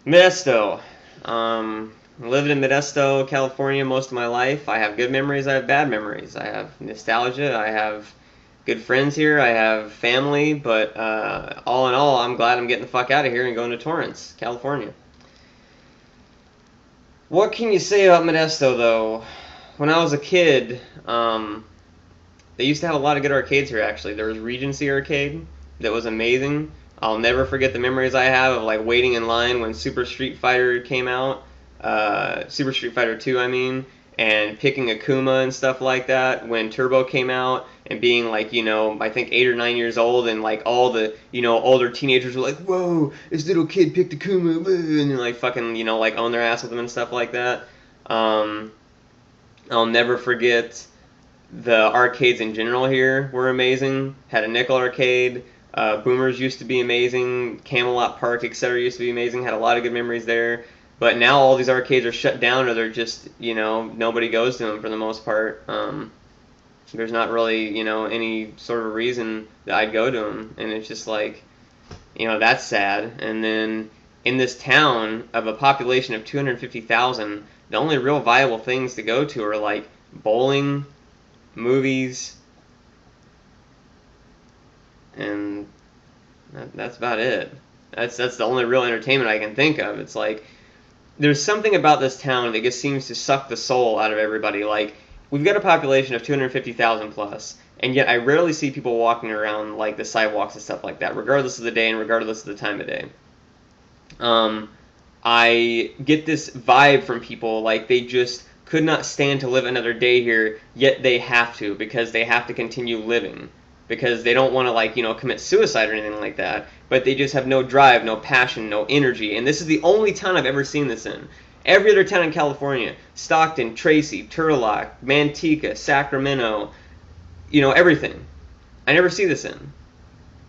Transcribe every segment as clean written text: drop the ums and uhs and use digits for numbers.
Modesto. Lived in Modesto, California most of my life. I have good memories, I have bad memories. I have nostalgia, I have good friends here, I have family, but all in all, I'm glad I'm getting the fuck out of here and going to Torrance, California. What can you say about Modesto, though? When I was a kid, they used to have a lot of good arcades here, actually. There was Regency Arcade that was amazing. I'll never forget the memories I have of like waiting in line when Super Street Fighter came out, Super Street Fighter 2, I mean, and picking Akuma and stuff like that when Turbo came out, and being like, I think 8 or 9 years old, and like all the, older teenagers were like, whoa, this little kid picked Akuma, and like fucking, like own their ass with them and stuff like that. Um, I'll never forget the arcades in general here were amazing. Had a nickel arcade. Boomers used to be amazing. Camelot Park, etc. used to be amazing. Had a lot of good memories there. But now all these arcades are shut down, or they're just, nobody goes to them for the most part. There's not really, any sort of reason that I'd go to them. And it's just like, that's sad. And then in this town of a population of 250,000, the only real viable things to go to are like bowling, movies, and that's about it. That's the only real entertainment I can think of. It's like there's something about this town that just seems to suck the soul out of everybody. Like, we've got a population of 250,000 plus, and yet I rarely see people walking around like the sidewalks and stuff like that, regardless of the day and regardless of the time of day. I get this vibe from people like they just could not stand to live another day here, yet they have to, because they have to continue living, because they don't want to, like, commit suicide or anything like that, but they just have no drive, no passion, no energy. And this is the only town I've ever seen this in. Every other town in California, Stockton, Tracy, Turlock, Manteca, Sacramento, everything, I never see this in.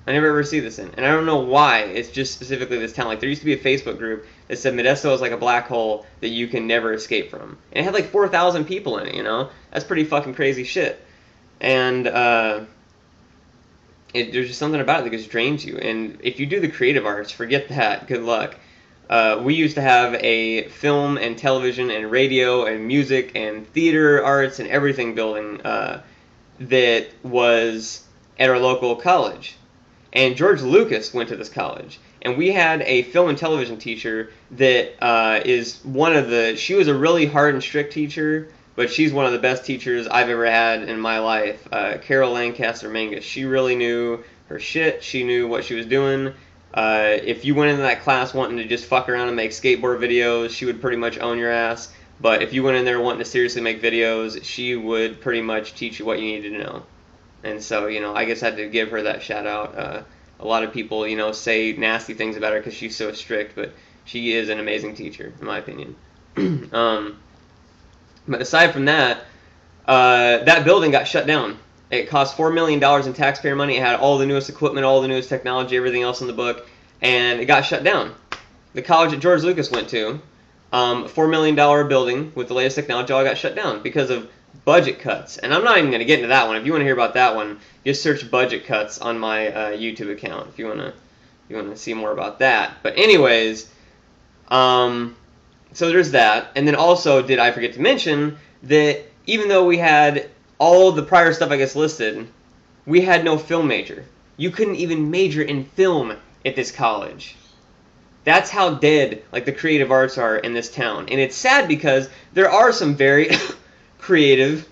I never ever see this in. And I don't know why. It's just specifically this town. Like, there used to be a Facebook group that said Modesto is like a black hole that you can never escape from. And it had like 4,000 people in it, That's pretty fucking crazy shit. And there's just something about it that just drains you. And if you do the creative arts, forget that. Good luck. We used to have a film and television and radio and music and theater arts and everything building that was at our local college. And George Lucas went to this college. And we had a film and television teacher that is she was a really hard and strict teacher, but she's one of the best teachers I've ever had in my life. Carol Lancaster Mangus. She really knew her shit. She knew what she was doing. If you went into that class wanting to just fuck around and make skateboard videos, she would pretty much own your ass. But if you went in there wanting to seriously make videos, she would pretty much teach you what you needed to know. And so, I guess I had to give her that shout out. A lot of people, say nasty things about her because she's so strict, but she is an amazing teacher, in my opinion. But aside from that, that building got shut down. It cost $4 million in taxpayer money. It had all the newest equipment, all the newest technology, everything else in the book, and it got shut down. The college that George Lucas went to, $4 million building with the latest technology, all got shut down because of budget cuts. And I'm not even going to get into that one. If you want to hear about that one, just search budget cuts on my YouTube account if you want to see more about that. But anyways, so there's that. And then also, did I forget to mention that even though we had all the prior stuff I guess listed, we had no film major. You couldn't even major in film at this college. That's how dead like the creative arts are in this town. And it's sad because there are some very creative,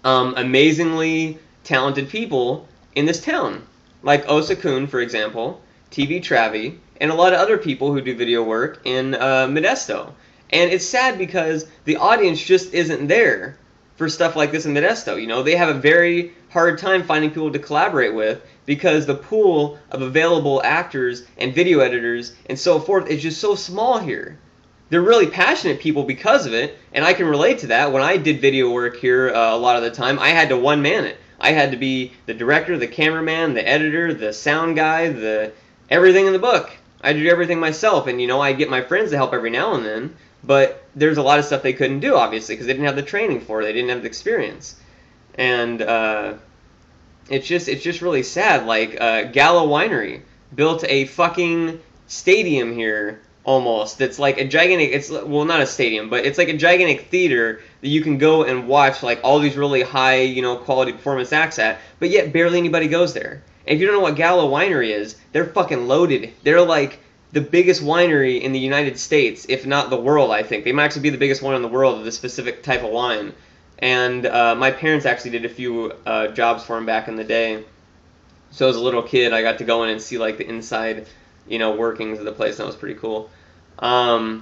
amazingly talented people in this town. Like Osa-kun, for example, TV Travi, and a lot of other people who do video work in Modesto. And it's sad because the audience just isn't there for stuff like this in Modesto. They have a very hard time finding people to collaborate with because the pool of available actors and video editors and so forth is just so small here. They're really passionate people because of it, and I can relate to that. When I did video work here a lot of the time, I had to one-man it. I had to be the director, the cameraman, the editor, the sound guy, the everything in the book. I do everything myself, and I get my friends to help every now and then, but there's a lot of stuff they couldn't do, obviously, because they didn't have the training for it. They didn't have the experience. And it's just really sad. Like, Gallo Winery built a fucking stadium here almost. It's like a gigantic. It's well, not a stadium, but it's like a gigantic theater that you can go and watch like all these really high, quality performance acts at. But yet barely anybody goes there. And if you don't know what Gallo Winery is, they're fucking loaded. They're like the biggest winery in the United States, if not the world. I think they might actually be the biggest one in the world of this specific type of wine. And my parents actually did a few jobs for them back in the day. So as a little kid, I got to go in and see like the inside, workings of the place. And that was pretty cool. But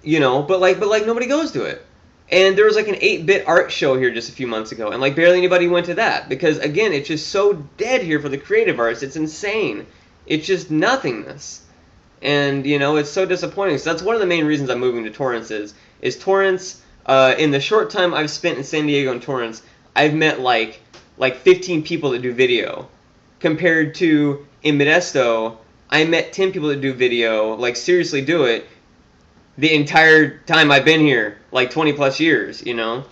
nobody goes to it. And there was like an 8-bit art show here just a few months ago, and like barely anybody went to that because again, it's just so dead here for the creative arts. It's insane. It's just nothingness. And it's so disappointing. So that's one of the main reasons I'm moving to Torrance is Torrance. In the short time I've spent in San Diego and Torrance, I've met like 15 people that do video, compared to in Modesto, I met 10 people that do video, like seriously do it, the entire time I've been here, like 20 plus years, I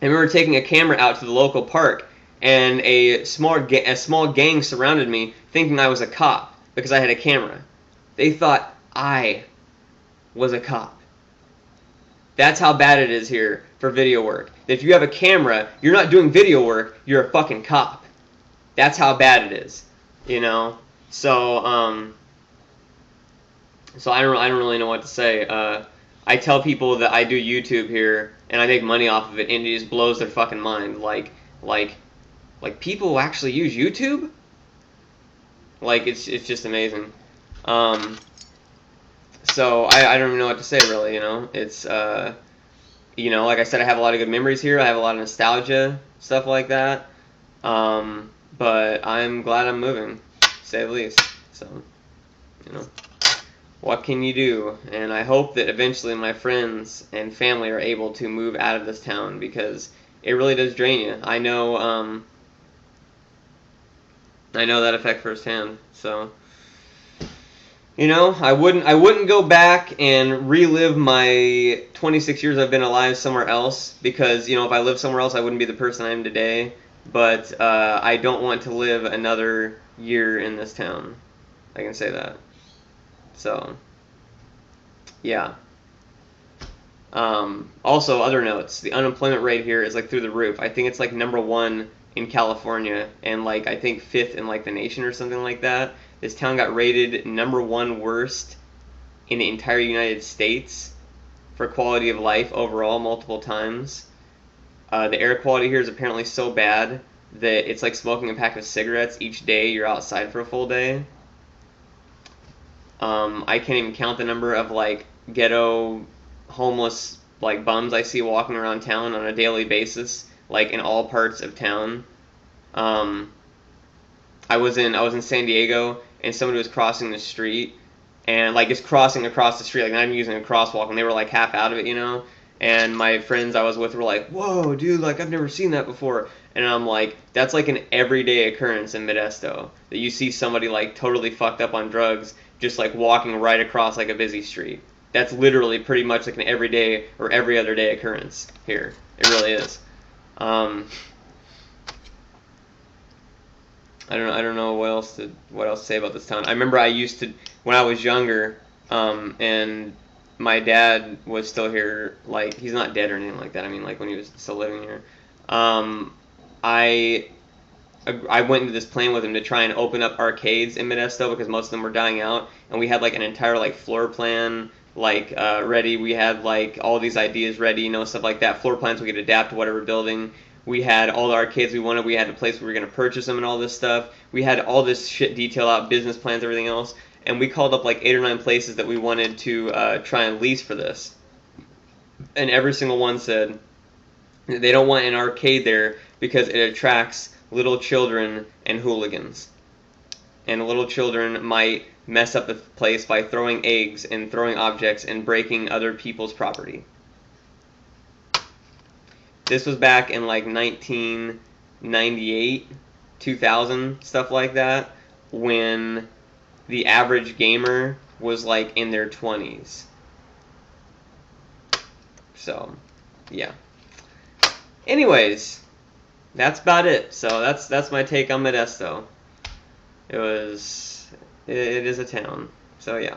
remember taking a camera out to the local park, and a small gang surrounded me, thinking I was a cop because I had a camera. They thought I was a cop. That's how bad it is here for video work. If you have a camera, you're not doing video work, you're a fucking cop. That's how bad it is, So, so I don't really know what to say. I tell people that I do YouTube here and I make money off of it, and it just blows their fucking mind. Like people actually use YouTube? Like it's just amazing. So I don't even know what to say really. It's like I said, I have a lot of good memories here. I have a lot of nostalgia, stuff like that. But I'm glad I'm moving, to say the least. So, what can you do? And I hope that eventually my friends and family are able to move out of this town, because it really does drain you. I know that effect firsthand. So, I wouldn't go back and relive my 26 years I've been alive somewhere else, because if I lived somewhere else I wouldn't be the person I am today. But I don't want to live another year in this town. I can say that. So, yeah. Also, other notes. The unemployment rate here is like through the roof. I think it's like #1 in California, and like I think 5th in like the nation or something like that. This town got rated #1 worst in the entire United States for quality of life overall multiple times. The air quality here is apparently so bad that it's like smoking a pack of cigarettes each day you're outside for a full day. I can't even count the number of like ghetto homeless like bums I see walking around town on a daily basis, like in all parts of town. I was in San Diego, and somebody was crossing the street, and like just crossing across the street, like not even using a crosswalk, and they were like half out of it, And my friends I was with were like, "Whoa, dude! Like I've never seen that before." And I'm like, "That's like an everyday occurrence in Modesto, that you see somebody like totally fucked up on drugs, just like walking right across like a busy street. That's literally pretty much like an everyday or every other day occurrence here. It really is." I don't know what else to say about this town. I remember I used to, when I was younger, and my dad was still here. Like he's not dead or anything like that. I mean, like when he was still living here. I went into this plan with him to try and open up arcades in Modesto, because most of them were dying out, and we had like an entire like floor plan ready. We had like all these ideas ready, stuff like that. Floor plans we could adapt to whatever building. We had all the arcades we wanted. We had a place where we were going to purchase them and all this stuff. We had all this shit detailed out, business plans, everything else. And we called up like 8 or 9 places that we wanted to try and lease for this. And every single one said they don't want an arcade there because it attracts little children and hooligans. And little children might mess up the place by throwing eggs and throwing objects and breaking other people's property. This was back in like 1998, 2000, stuff like that, when the average gamer was like in their 20s. So, yeah. Anyways, that's about it. So that's my take on Modesto. It is a town. So yeah.